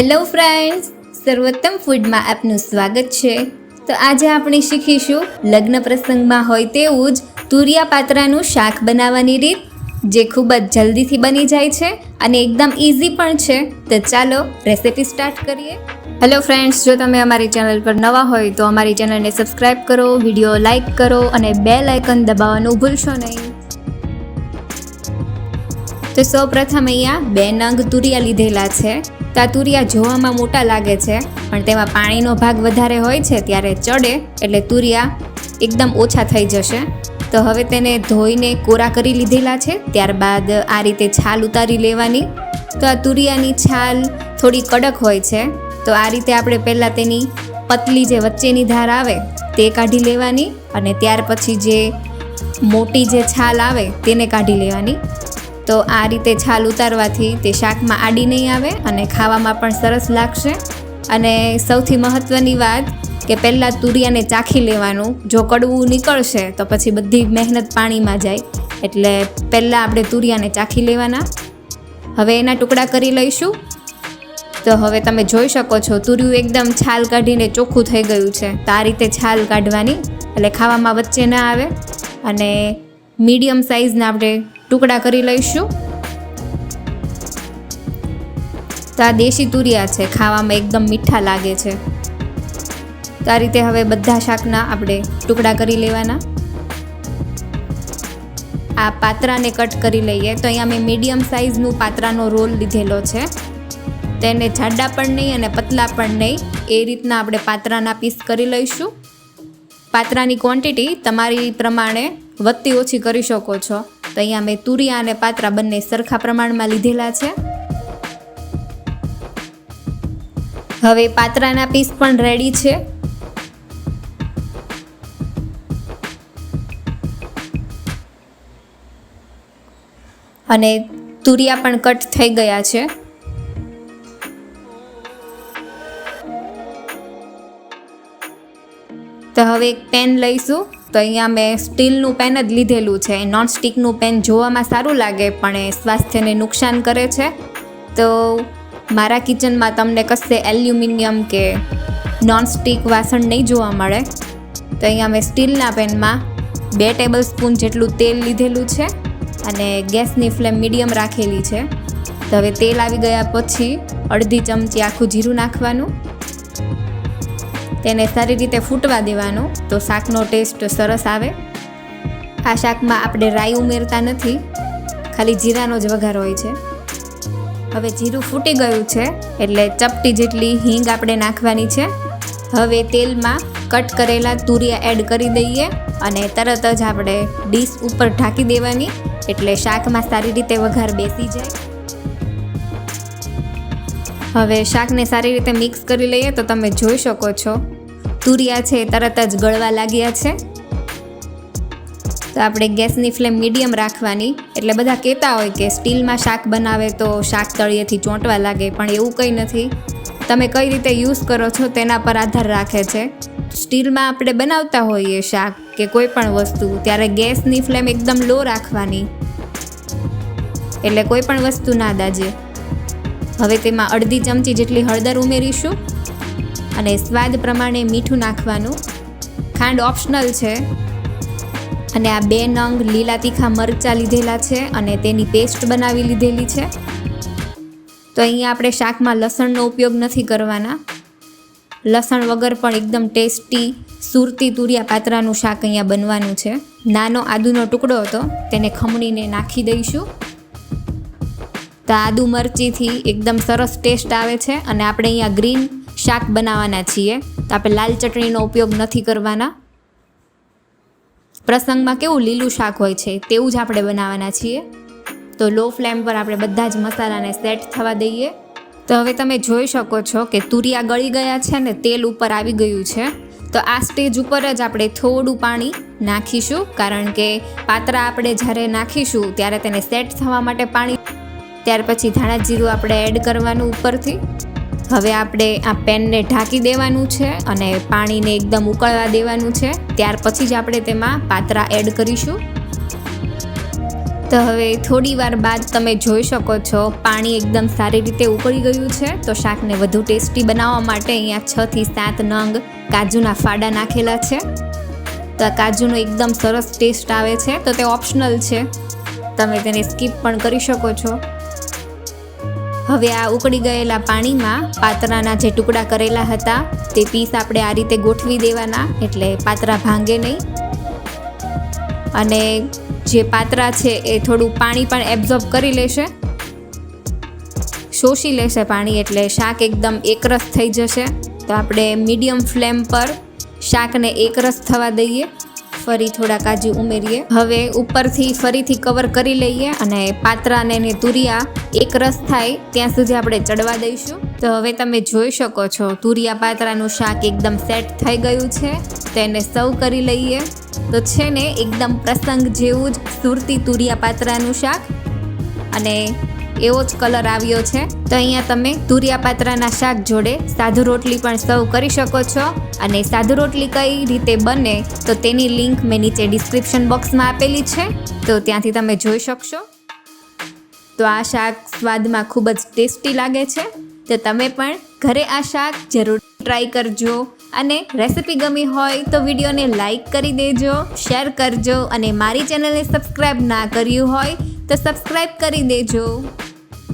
Hello friends, સર્વોત્તમ ફૂડમાં આપનું સ્વાગત છે। તો આજે આપણે શીખીશું લગ્ન પ્રસંગમાં હોય તેવું જ તુરિયા પાત્રાનું શાક બનાવવાની રીત, જે ખૂબ જ જલ્દીથી બની જાય છે અને એકદમ ઇઝી પણ છે। તો ચાલો રેસિપી સ્ટાર્ટ કરીએ। હેલો ફ્રેન્ડ્સ, જો તમે અમારી ચેનલ પર નવા હોય તો અમારી ચેનલને સબસ્ક્રાઈબ કરો, વિડીયો લાઇક કરો અને બેલ આઇકન દબાવવાનું ભૂલશો નહીં। તો સૌપ્રથમ અહીંયા 2 નંગ તુરિયા લીધેલા છે। તો આ તુરિયા જોવામાં મોટા લાગે છે, પણ તેમાં પાણીનો ભાગ વધારે હોય છે, ત્યારે ચડે એટલે તુરિયા એકદમ ઓછા થઈ જશે। તો હવે તેને ધોઈને કોરા કરી લીધેલા છે, ત્યારબાદ આ રીતે છાલ ઉતારી લેવાની। તો આ તુરિયાની છાલ થોડી કડક હોય છે, તો આ રીતે આપણે પહેલાં તેની પતલી જે વચ્ચેની ધાર આવે તે કાઢી લેવાની અને ત્યાર પછી જે મોટી જે છાલ આવે તેને કાઢી લેવાની। તો આ રીતે છાલ ઉતારવાથી તે શાકમાં આડી નહીં આવે અને ખાવામાં પણ સરસ લાગશે। અને સૌથી મહત્ત્વની વાત કે પહેલાં તુરિયાને ચાખી લેવાનું, જો કડવું નીકળશે તો પછી બધી મહેનત પાણીમાં જાય, એટલે પહેલાં આપણે તુરિયાને ચાખી લેવાના। હવે એના ટુકડા કરી લઈશું। તો હવે તમે જોઈ શકો છો તુરિયું એકદમ છાલ કાઢીને ચોખ્ખું થઈ ગયું છે। તો આ રીતે છાલ કાઢવાની એટલે ખાવામાં વચ્ચે ના આવે। અને મીડિયમ સાઇઝના આપણે ટુકડા કરી લઈશું। તો આ દેશી તુરિયા છે, ખાવામાં એકદમ મીઠા લાગે છે। તો આ રીતે હવે બધા શાકના આપણે ટુકડા કરી લેવાના। આ પાત્રાને કટ કરી લઈએ। તો અહીંયા મેં મીડિયમ સાઇઝનું પાત્રાનો રોલ લીધેલો છે, તેને જાડા પણ નહીં અને પતલા પણ નહીં, એ રીતના આપણે પાત્રાના પીસ કરી લઈશું। પાત્રાની ક્વોન્ટિટી તમારી પ્રમાણે વધતી ઓછી કરી શકો છો। તો અહીંયા મેં તુરિયા અને પાત્રા બંને સરખા પ્રમાણમાં લીધેલા છે। હવે પાત્રાના પીસ પણ રેડી છે। અને તુરિયા પણ કટ થઈ ગયા છે। તો હવે એક પેન લઈશું। તો અહીંયા મેં સ્ટીલનું પેન જ લીધેલું છે। નોન સ્ટિકનું પેન જોવામાં સારું લાગે પણ એ સ્વાસ્થ્યને નુકસાન કરે છે। તો મારા કિચનમાં તમને કશે એલ્યુમિનિયમ કે નોન સ્ટિક વાસણ નહીં જોવા મળે। તો અહીંયા મેં સ્ટીલના પેનમાં 2 ટેબલ સ્પૂન જેટલું તેલ લીધેલું છે અને ગેસની ફ્લેમ મીડિયમ રાખેલી છે। તો હવે તેલ આવી ગયા પછી અડધી ચમચી આખું જીરું નાખવાનું, તેને સારી રીતે ફૂટવા દેવાનું, તો શાકનો ટેસ્ટ સરસ આવે। આ શાકમાં આપણે રાઈ ઉમેરતા નથી, ખાલી જીરાનો જ વઘાર હોય છે। હવે જીરું ફૂટી ગયું છે એટલે ચપટી જેટલી હિંગ આપણે નાખવાની છે। હવે તેલમાં કટ કરેલા તુરિયા એડ કરી દઈએ અને તરત જ આપણે ડીશ ઉપર ઢાંકી દેવાની, એટલે શાકમાં સારી રીતે વઘાર બેસી જાય। હવે શાકને સારી રીતે મિક્સ કરી લઈએ। તો તમે જોઈ શકો છો તુરિયા છે તરત જ ગળવા લાગ્યા છે। તો આપણે ગેસની ફ્લેમ મીડિયમ રાખવાની। એટલે બધા કહેતા હોય કે સ્ટીલમાં શાક બનાવે તો શાક તળિયેથી ચોંટવા લાગે, પણ એવું કંઈ નથી। તમે કઈ રીતે યુઝ કરો છો તેના પર આધાર રાખે છે। સ્ટીલમાં આપણે બનાવતા હોઈએ શાક કે કોઈ પણ વસ્તુ, ત્યારે ગેસની ફ્લેમ એકદમ લો રાખવાની, એટલે કોઈ પણ વસ્તુ ના દાજે। હવે તેમાં અડધી ચમચી જેટલી હળદર ઉમેરીશું અને સ્વાદ પ્રમાણે મીઠું નાખવાનું। ખાંડ ઓપ્શનલ છે। અને આ 2 નંગ લીલા તીખા મરચાં લીધેલા છે અને તેની પેસ્ટ બનાવી લીધેલી છે। તો અહીંયા આપણે શાકમાં લસણનો ઉપયોગ નથી કરવાના। લસણ વગર પણ એકદમ ટેસ્ટી સુરતી તુરિયા પાત્રાનું શાક અહીંયા બનવાનું છે। નાનો આદુનો ટુકડો હતો, તેને ખમણીને નાખી દઈશું। તો આદુ મરચીથી એકદમ સરસ ટેસ્ટ આવે છે। અને આપણે અહીંયા ગ્રીન શાક બનાવવાના છીએ, તો આપણે લાલ ચટણીનો ઉપયોગ નથી કરવાના। પ્રસંગમાં કેવું લીલું શાક હોય છે તેવું જ આપણે બનાવવાના છીએ। તો લો ફ્લેમ પર આપણે બધા જ મસાલાને સેટ થવા દઈએ। તો હવે તમે જોઈ શકો છો કે તુરિયા ગળી ગયા છે ને તેલ ઉપર આવી ગયું છે। તો આ સ્ટેજ ઉપર જ આપણે થોડું પાણી નાખીશું, કારણ કે પાત્રા આપણે જ્યારે નાખીશું ત્યારે તેને સેટ થવા માટે પાણી, ત્યાર પછી ધાણા જીરું આપણે એડ કરવાનું ઉપરથી। હવે આપણે આ પેનને ઢાંકી દેવાનું છે અને પાણીને એકદમ ઉકળવા દેવાનું છે। ત્યાર પછી જ આપણે તેમાં પાત્રા એડ કરીશું। તો હવે થોડી વાર બાદ તમે જોઈ શકો છો પાણી એકદમ સારી રીતે ઉકળી ગયું છે. તો શાકને વધુ ટેસ્ટી બનાવવા માટે અહીંયા 6 થી 7 નંગ કાજુના ફાડા નાખેલા છે. તો આ કાજુનો એકદમ સરસ ટેસ્ટ આવે છે. તો તે ઓપ્શનલ છે, તમે તેને સ્કીપ પણ કરી શકો છો. હવે આ ઉકળી ગયેલા પાણીમાં પાત્રાના જે ટુકડા કરેલા હતા તે પીસ આપણે આ રીતે ગોઠવી દેવાના, એટલે પાત્રા ભાંગે નહીં. અને જે પાત્રા છે એ થોડું પાણી પણ એબ્ઝોર્બ કરી લેશે, શોષી લેશે પાણી, એટલે શાક એકદમ એકરસ થઈ જશે. તો આપણે મીડિયમ ફ્લેમ પર શાકને એકરસ થવા દઈએ. ફરી થોડા કાજુ ઉમેરીએ. હવે ઉપરથી ફરીથી કવર કરી લઈએ અને પાત્રાને ને તુરિયા એકરસ થાય ત્યાં સુધી આપણે ચડવા દઈશું. તો હવે તમે જોઈ શકો છો તુરિયા પાત્રાનું શાક એકદમ સેટ થઈ ગયું છે. તો એને સર્વ કરી લઈએ. તો છે ને એકદમ પ્રસંગ જેવું જ સુરતી તુરિયા પાત્રાનું શાક, અને એવો જ કલર આવ્યો છે. તો અહીંયા તમે તુરિયા પાત્રાના શાક જોડે સાધુ રોટલી પણ સર્વ કરી શકો છો. અને સાધુ રોટલી કઈ રીતે બને તો તેની લિંક મેં નીચે ડિસ્ક્રિપ્શન બોક્સમાં આપેલી છે, તો ત્યાંથી તમે જોઈ શકશો. તો આ શાક સ્વાદમાં ખૂબ જ ટેસ્ટી લાગે છે. તો તમે પણ ઘરે આ શાક જરૂર ટ્રાય કરજો. અને રેસિપી ગમી હોય તો વિડીયોને લાઈક કરી દેજો, શેર કરજો, અને મારી ચેનલને સબસ્ક્રાઈબ ના કર્યું હોય તો સબસ્ક્રાઈબ કરી દેજો.